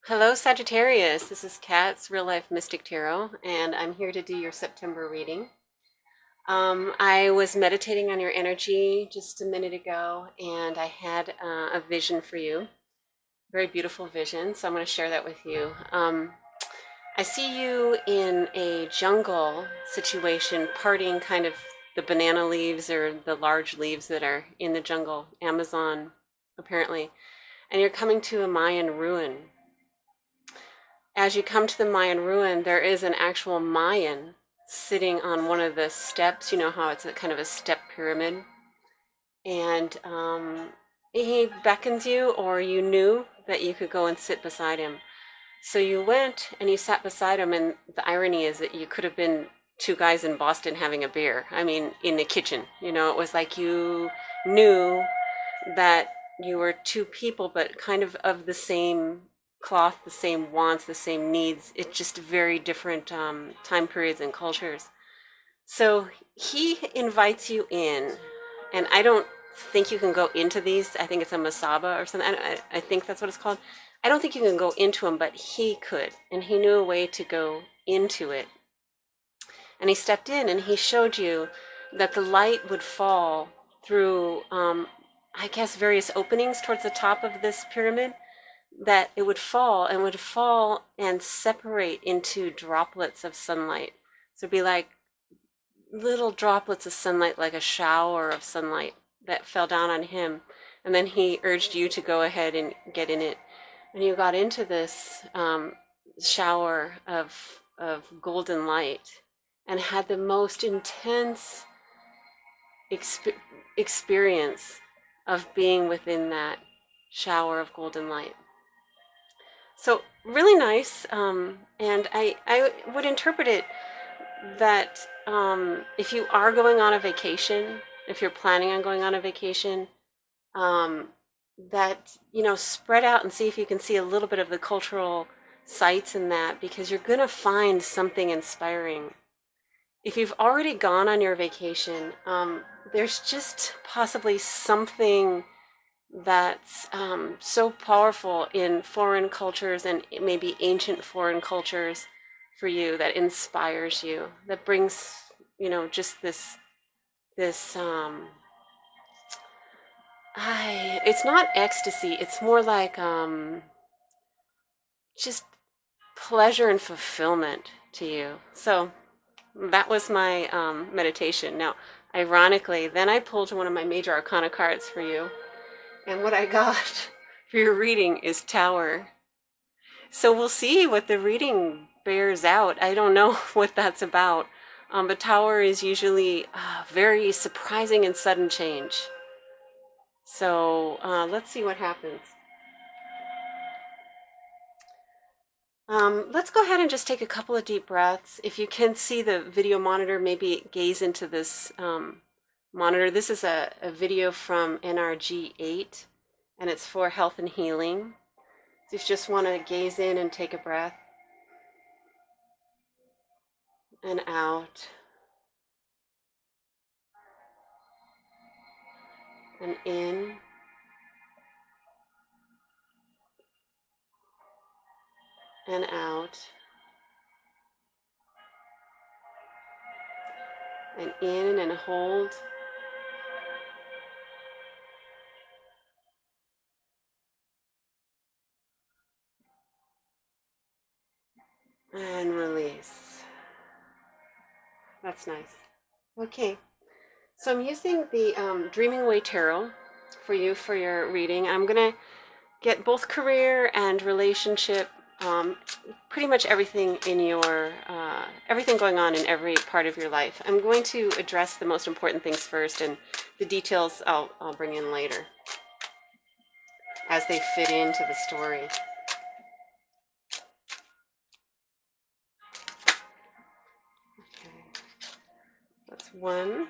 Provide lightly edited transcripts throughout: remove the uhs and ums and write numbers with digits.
Hello, Sagittarius. This is Kat's Real Life Mystic Tarot, and I'm here to do your September reading. I was meditating on your energy just a minute ago, and I had a vision for you. Very beautiful vision, so I'm going to share that with you. I see you in a jungle situation, parting kind of the banana leaves or the large leaves that are in the jungle, Amazon, apparently, and you're coming to a Mayan ruin. As you come to the Mayan ruin, there is an actual Mayan sitting on one of the steps. You know how it's a kind of a step pyramid. And he beckons you, or you knew that you could go and sit beside him. So you went and you sat beside him, and the irony is that you could have been two guys in Boston having a beer. I mean, in the kitchen. You know, it was like you knew that you were two people, but kind of the same cloth, the same wants, the same needs. It's just very different time periods and cultures. So he invites you in, and I don't think you can go into these. I think it's a masaba or something. I think that's what it's called. I don't think you can go into them, but he could, and he knew a way to go into it. And he stepped in and he showed you that the light would fall through, I guess, various openings towards the top of this pyramid, that it would fall and separate into droplets of sunlight. So it'd be like little droplets of sunlight, like a shower of sunlight that fell down on him. And then he urged you to go ahead and get in it. And you got into this shower of golden light and had the most intense experience of being within that shower of golden light. So really nice, and I would interpret it that if you are going on a vacation, if you're planning on going on a vacation, that, you know, spread out and see if you can see a little bit of the cultural sites in that, because you're going to find something inspiring. If you've already gone on your vacation, there's just possibly something that's so powerful in foreign cultures and maybe ancient foreign cultures for you, that inspires you, that brings, you know, just this it's not ecstasy, it's more like just pleasure and fulfillment to you. So that was my meditation. Now, ironically, then I pulled one of my major arcana cards for you, and what I got for your reading is Tower. So we'll see what the reading bears out. I don't know what that's about. But Tower is usually very surprising and sudden change. So let's see what happens. Let's go ahead and just take a couple of deep breaths. If you can see the video monitor, maybe gaze into this monitor. This is a video from NRG8, and it's for health and healing. So if you just want to gaze in and take a breath, and out, and in, and out, and in, and hold, and release. That's nice. Okay, so I'm using the Dreaming Away Tarot for you for your reading. I'm going to get both career and relationship, pretty much everything in your, everything going on in every part of your life. I'm going to address the most important things first, and the details I'll bring in later as they fit into the story. Okay, that's one.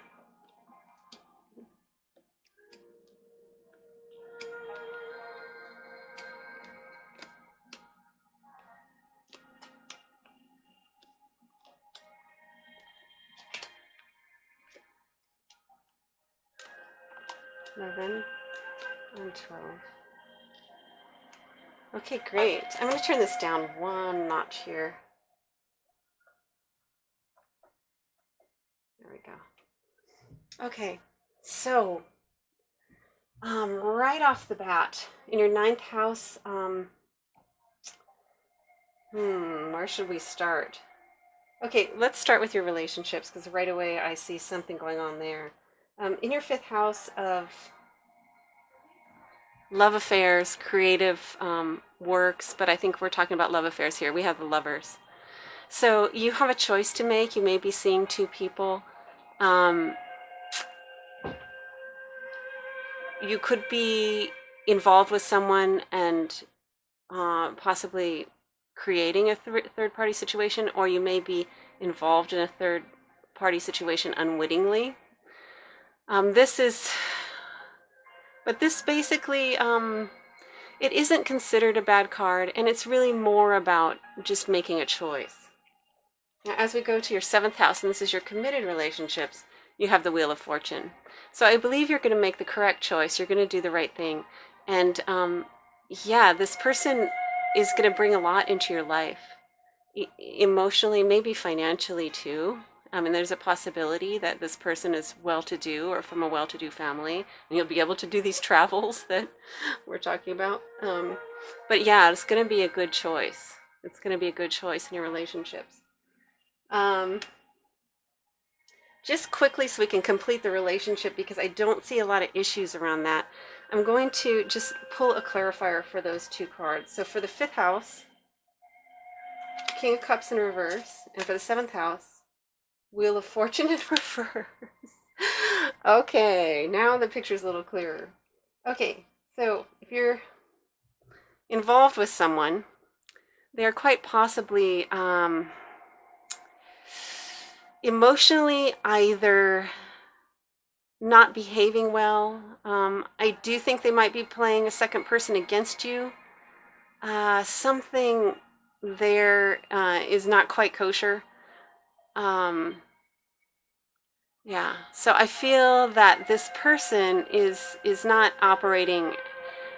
$11 and $12. Okay, great. I'm going to turn this down one notch here. There we go. Okay, so right off the bat, in your ninth house, where should we start? Okay, let's start with your relationships because right away I see something going on there. In your fifth house of love affairs, creative works, but I think we're talking about love affairs here. We have the lovers. So you have a choice to make. You may be seeing two people. You could be involved with someone and possibly creating a third party situation, or you may be involved in a third party situation unwittingly. This basically, it isn't considered a bad card, and it's really more about just making a choice. Now, as we go to your seventh house, and this is your committed relationships, you have the Wheel of Fortune. So I believe you're going to make the correct choice. You're going to do the right thing. And yeah, this person is going to bring a lot into your life, emotionally, maybe financially too. I mean, there's a possibility that this person is well-to-do or from a well-to-do family, and you'll be able to do these travels that we're talking about. But yeah, it's going to be a good choice. It's going to be a good choice in your relationships. Just quickly so we can complete the relationship, because I don't see a lot of issues around that, I'm going to just pull a clarifier for those two cards. So for the fifth house, King of Cups in reverse, and for the seventh house, Wheel of Fortune in reverse. Okay, now the picture's a little clearer. Okay, so if you're involved with someone, they're quite possibly emotionally either not behaving well. I do think they might be playing a second person against you. Something there is not quite kosher. Yeah, so I feel that this person is not operating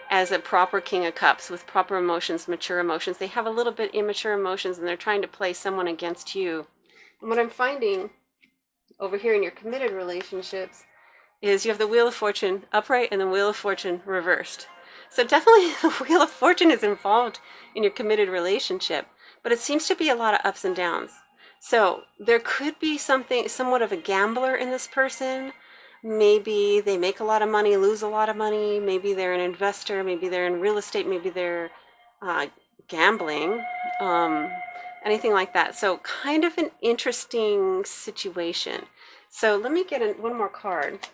as a proper King of Cups with proper emotions, mature emotions. They have a little bit immature emotions, and they're trying to play someone against you. And what I'm finding over here in your committed relationships is you have the Wheel of Fortune upright and the Wheel of Fortune reversed. So definitely the Wheel of Fortune is involved in your committed relationship, but it seems to be a lot of ups and downs. So there could be somewhat of a gambler in this person. Maybe they make a lot of money, lose a lot of money. Maybe they're an investor. Maybe they're in real estate. Maybe they're gambling, anything like that. So kind of an interesting situation. So let me get one more card.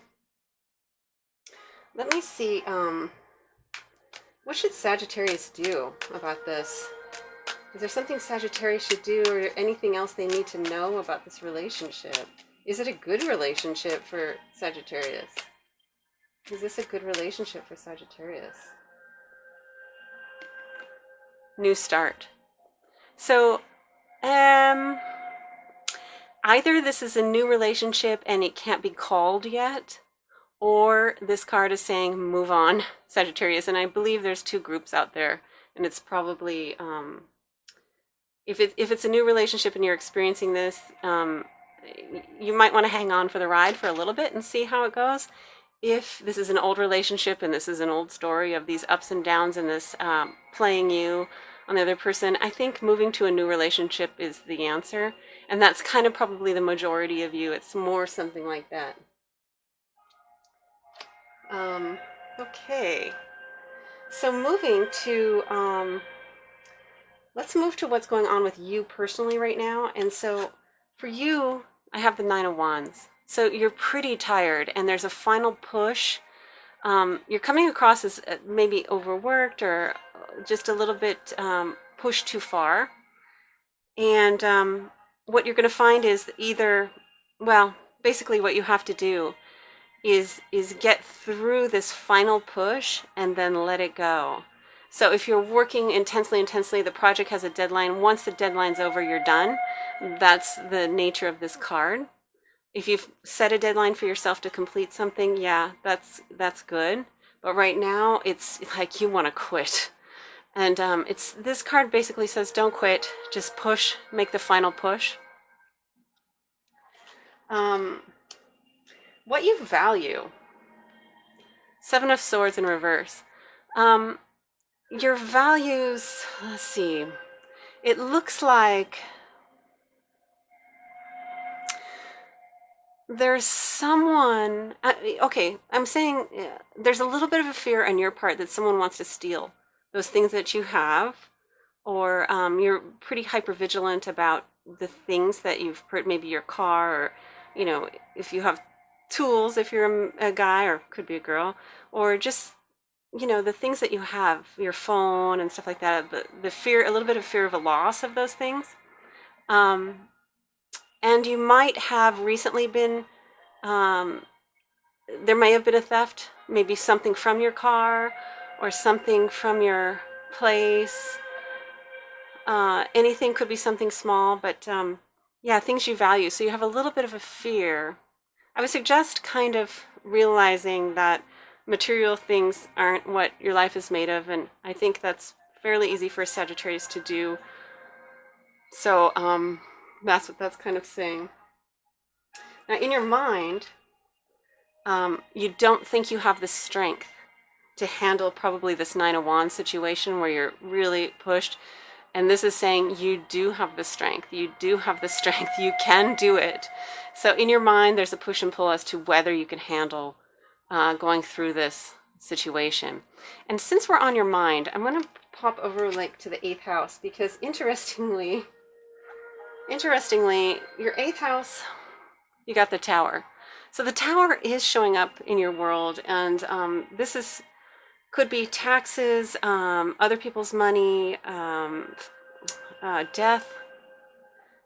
Let me see, what should Sagittarius do about this? Is there something Sagittarius should do, or anything else they need to know about this relationship? Is it a good relationship for Sagittarius? Is this a good relationship for Sagittarius? New start. So, either this is a new relationship and it can't be called yet, or this card is saying move on, Sagittarius. And I believe there's two groups out there, and it's probably if it's a new relationship and you're experiencing this, you might want to hang on for the ride for a little bit and see how it goes. If this is an old relationship and this is an old story of these ups and downs and this playing you on the other person, I think moving to a new relationship is the answer. And that's kind of probably the majority of you. It's more something like that. Okay. So moving to, let's move to what's going on with you personally right now. And so for you, I have the Nine of Wands. So you're pretty tired and there's a final push. You're coming across as maybe overworked or just a little bit pushed too far. And what you're going to find is either, well, basically what you have to do is get through this final push and then let it go. So if you're working intensely, the project has a deadline. Once the deadline's over, you're done. That's the nature of this card. If you've set a deadline for yourself to complete something, yeah, that's good. But right now, it's like you want to quit And this card basically says, don't quit, just push, make the final push. What you value. Seven of Swords in reverse. Your values, let's see. It looks like there's someone, okay, I'm saying there's a little bit of a fear on your part that someone wants to steal those things that you have, or you're pretty hyper vigilant about the things that you've put, maybe your car, or, you know, if you have tools, if you're a guy, or could be a girl, or just, you know, the things that you have, your phone and stuff like that, the fear, a little bit of fear of a loss of those things. And you might have recently been, there may have been a theft, maybe something from your car or something from your place. Anything could be something small, but yeah, things you value. So you have a little bit of a fear. I would suggest kind of realizing that material things aren't what your life is made of, and I think that's fairly easy for a Sagittarius to do. So that's what that's kind of saying. Now, in your mind, you don't think you have the strength to handle probably this Nine of Wands situation where you're really pushed. And this is saying you do have the strength. You do have the strength. You can do it. So in your mind, there's a push and pull as to whether you can handle going through this situation. And since we're on your mind, I'm going to pop over like to the 8th house, because interestingly, your 8th house, you got the Tower. So the Tower is showing up in your world, and this is could be taxes, other people's money, death,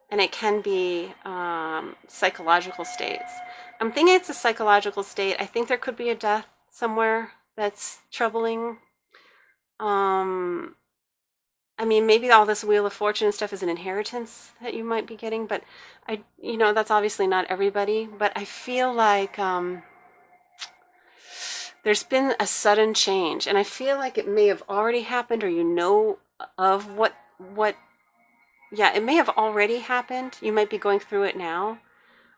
and it can be psychological states. I'm thinking it's a psychological state. I think there could be a death somewhere that's troubling. I mean, maybe all this Wheel of Fortune and stuff is an inheritance that you might be getting, but you know, that's obviously not everybody. But I feel like there's been a sudden change, and I feel like it may have already happened, or you know of what, yeah, it may have already happened. You might be going through it now.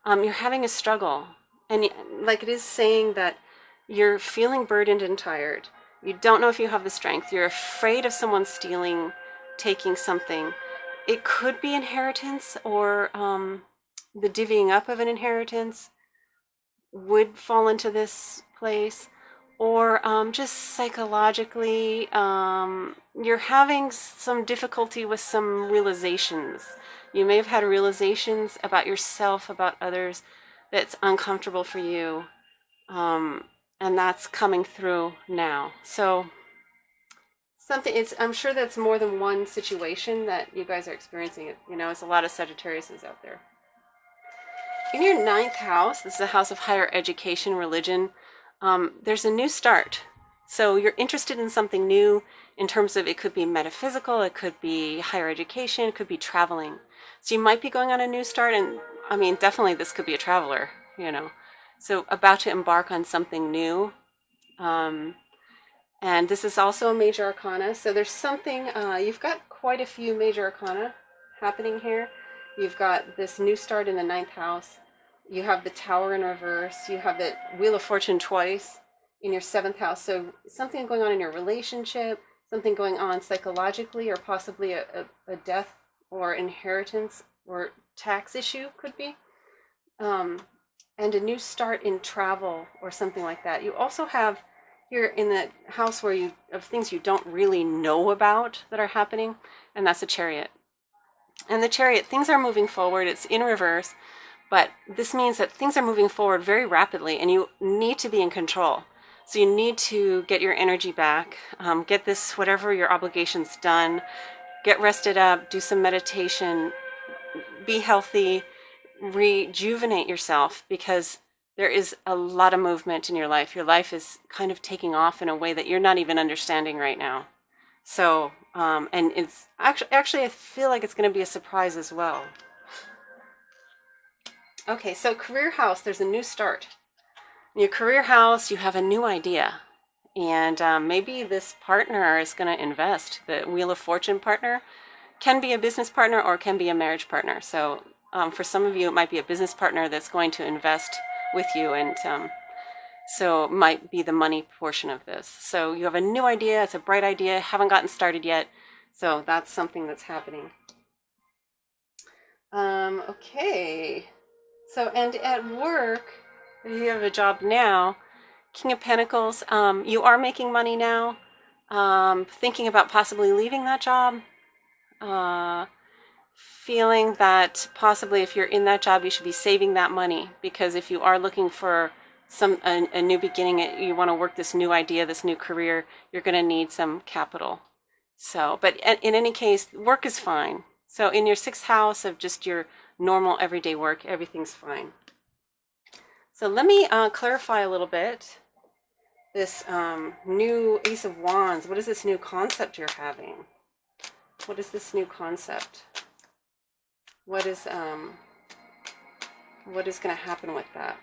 You're having a struggle, and like it is saying that you're feeling burdened and tired. You don't know if you have the strength. You're afraid of someone stealing, taking something. It could be inheritance, or the divvying up of an inheritance would fall into this place, or just psychologically, you're having some difficulty with some realizations. You may have had realizations about yourself, about others, that's uncomfortable for you, and that's coming through now. So I'm sure that's more than one situation that you guys are experiencing it. You know, it's a lot of Sagittariuses out there. In your 9th house, this is a house of higher education, religion, there's a new start. So you're interested in something new in terms of, it could be metaphysical, it could be higher education, it could be traveling. So you might be going on a new start, and I mean, definitely this could be a traveler, you know. So about to embark on something new. And this is also a major arcana. So there's something, you've got quite a few major arcana happening here. You've got this new start in the 9th house. You have the Tower in reverse. You have the Wheel of Fortune twice in your 7th house. So something going on in your relationship, something going on psychologically, or possibly a death or inheritance or tax issue could be. And a new start in travel or something like that. You also have here in the house where you, of things you don't really know about that are happening, and that's a Chariot. And the Chariot, things are moving forward. It's in reverse, but this means that things are moving forward very rapidly, and you need to be in control. So you need to get your energy back, get this, whatever your obligations done, get rested up, do some meditation, be healthy, rejuvenate yourself, because there is a lot of movement in your life. Your life is kind of taking off in a way that you're not even understanding right now. So, and it's actually, I feel like it's going to be a surprise as well. Okay, so career house, there's a new start. In your career house, you have a new idea. And maybe this partner is going to invest. The Wheel of Fortune partner can be a business partner or can be a marriage partner. So for some of you, it might be a business partner that's going to invest with you, and so it might be the money portion of this. So you have a new idea, it's a bright idea, haven't gotten started yet. So that's something that's happening. Okay. So, and at work, if you have a job now, King of Pentacles, you are making money now. Thinking about possibly leaving that job. Feeling that possibly if you're in that job, you should be saving that money, because if you are looking for a new beginning, you want to work this new idea, this new career, you're going to need some capital. So, but in any case, work is fine. So in your 6th house of just your normal everyday work, everything's fine. So let me clarify a little bit. This new Ace of Wands, what is this new concept you're having? What is this new concept? What is going to happen with that?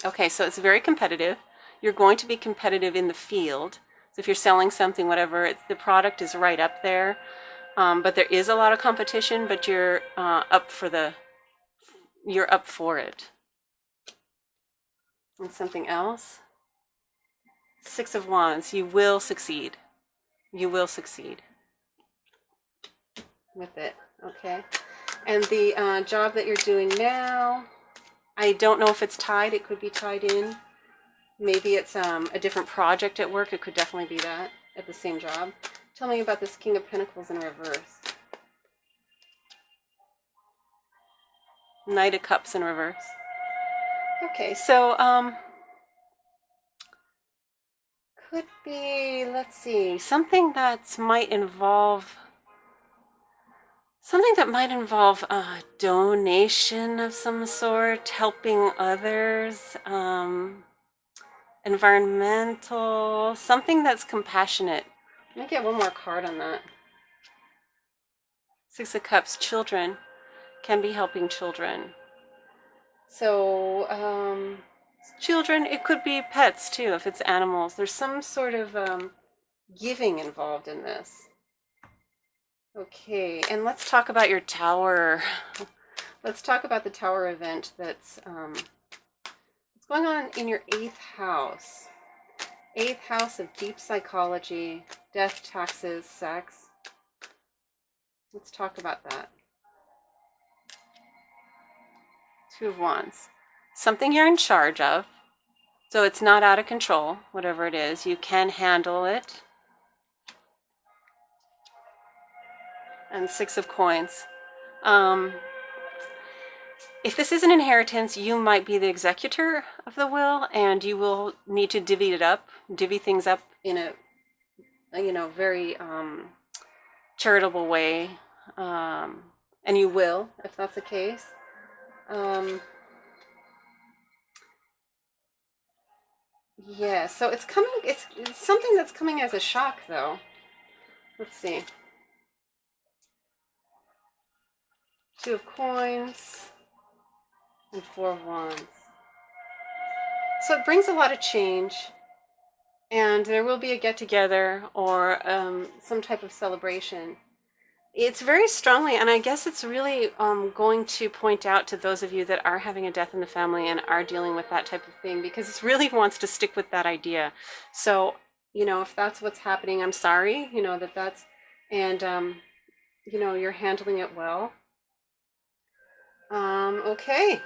Okay, so it's very competitive. You're going to be competitive in the field. So if you're selling something, whatever, the product is right up there. But there is a lot of competition, but you're up for it. And something else? 6 of Wands, you will succeed. You will succeed with it, okay? And the job that you're doing now, I don't know if it's tied. It could be tied in. Maybe it's a different project at work. It could definitely be that at the same job. Tell me about this King of Pentacles in reverse. Knight of Cups in reverse. Okay, so could be, let's see, something that might involve a donation of some sort, helping others, environmental, something that's compassionate. Let me get one more card on that. 6 of Cups, children, can be helping children. So, children, it could be pets too, if it's animals. There's some sort of giving involved in this. Okay, and let's talk about your tower. Let's talk about the tower event that's going on in your 8th house. 8th house of deep psychology, death, taxes, sex. Let's talk about that. 2 of Wands. Something you're in charge of. So it's not out of control, whatever it is. You can handle it. And 6 of Coins. If this is an inheritance, you might be the executor of the will, and you will need to divvy things up in a very charitable way, and you will, if that's the case. Yeah, so it's coming. It's something that's coming as a shock, though. Let's see. 2 of Coins and 4 of Wands. So it brings a lot of change, and there will be a get-together or some type of celebration. It's very strongly, and I guess it's really going to point out to those of you that are having a death in the family and are dealing with that type of thing, because it really wants to stick with that idea. So, if that's what's happening, I'm sorry, that's, and, you're handling it well. Okay.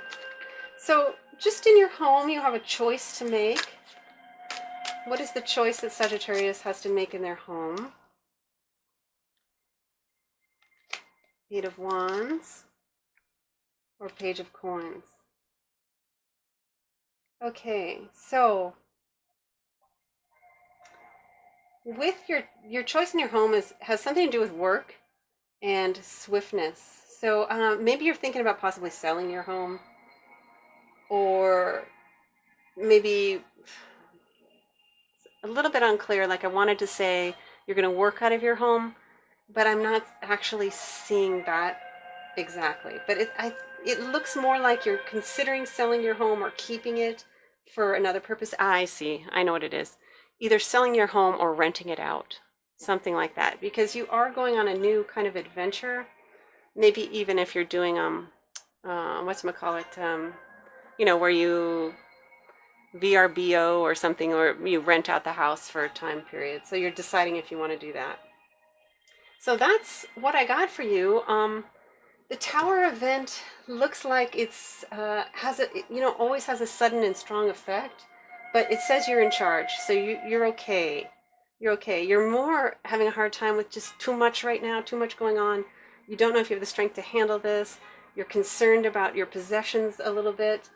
So just in your home, you have a choice to make. What is the choice that Sagittarius has to make in their home? 8 of Wands or Page of Coins. Okay, so with your choice in your home has something to do with work and swiftness. So maybe you're thinking about possibly selling your home, or maybe a little bit unclear. Like, I wanted to say you're going to work out of your home, but I'm not actually seeing that exactly. But it looks more like you're considering selling your home or keeping it for another purpose. I see. I know what it is. Either selling your home or renting it out. Something like that. Because you are going on a new kind of adventure. Maybe even if you're doing whatchamacallit, where you VRBO or something, or you rent out the house for a time period. So you're deciding if you want to do that. So that's what I got for you. The tower event looks like it's always has a sudden and strong effect, but it says you're in charge, so you're okay. You're okay. You're more having a hard time with just too much right now, too much going on. You don't know if you have the strength to handle this. You're concerned about your possessions a little bit.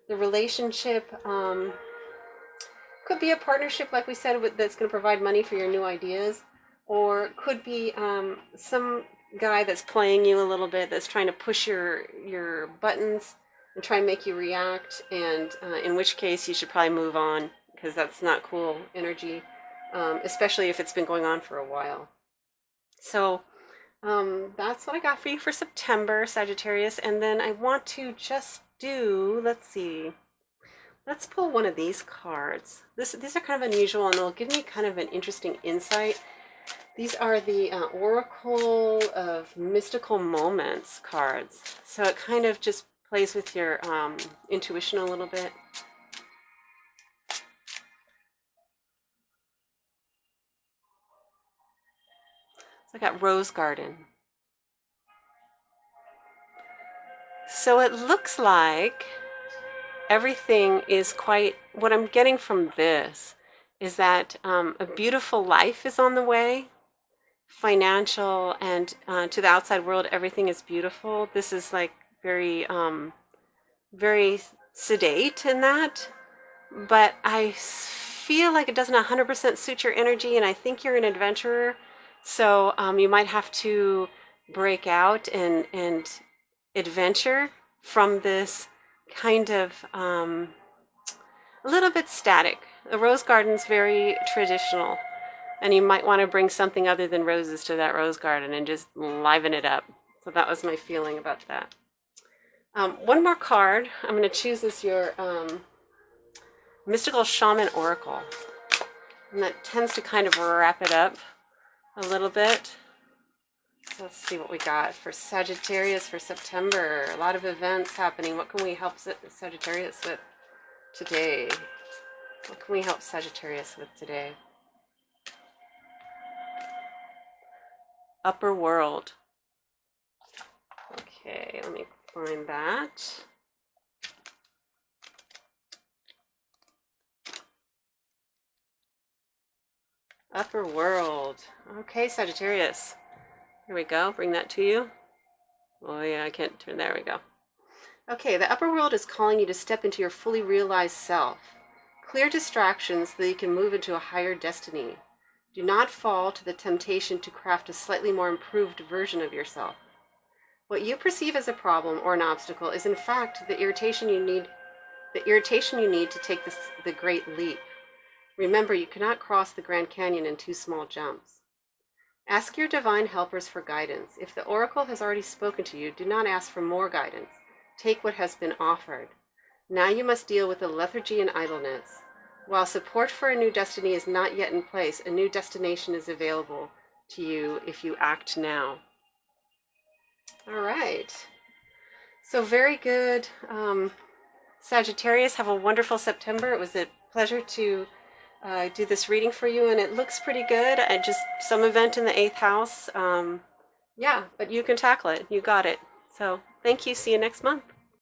The relationship could be a partnership, like we said, that's going to provide money for your new ideas, or could be some guy that's playing you a little bit, that's trying to push your buttons and try and make you react, and in which case you should probably move on, because that's not cool energy, especially if it's been going on for a while. So that's what I got for you for September, Sagittarius. And then I want to just do, let's see, let's pull one of these cards. These are kind of unusual, and they'll give me kind of an interesting insight. These are the Oracle of Mystical Moments cards. So it kind of just plays with your intuition a little bit. So I got Rose Garden. So it looks like everything is quite, what I'm getting from this is that a beautiful life is on the way. Financial and to the outside world, everything is beautiful. This is like very very sedate in that, but I feel like it doesn't 100% suit your energy, and I think you're an adventurer, so you might have to break out and adventure from this kind of a little bit static. The rose garden's very traditional, and you might want to bring something other than roses to that rose garden and just liven it up. So that was my feeling about that. One more card. I'm going to choose as your Mystical Shaman Oracle. And that tends to kind of wrap it up a little bit. So let's see what we got for Sagittarius for September. A lot of events happening. What can we help Sagittarius with today? What can we help Sagittarius with today? Upper world. Okay, let me find that. Upper world. Okay, Sagittarius. Here we go. Bring that to you. Oh yeah, I can't turn. There we go. Okay, the upper world is calling you to step into your fully realized self. Clear distractions so that you can move into a higher destiny. Do not fall to the temptation to craft a slightly more improved version of yourself. What you perceive as a problem or an obstacle is in fact the irritation you need to take the great leap. Remember, you cannot cross the Grand Canyon in 2 small jumps. Ask your divine helpers for guidance. If the oracle has already spoken to you, do not ask for more guidance. Take what has been offered. Now you must deal with the lethargy and idleness. While support for a new destiny is not yet in place, a new destination is available to you if you act now. All right. So very good. Sagittarius, have a wonderful September. It was a pleasure to do this reading for you, and it looks pretty good. Just some event in the 8th house. Yeah, but you can tackle it. You got it. So thank you. See you next month.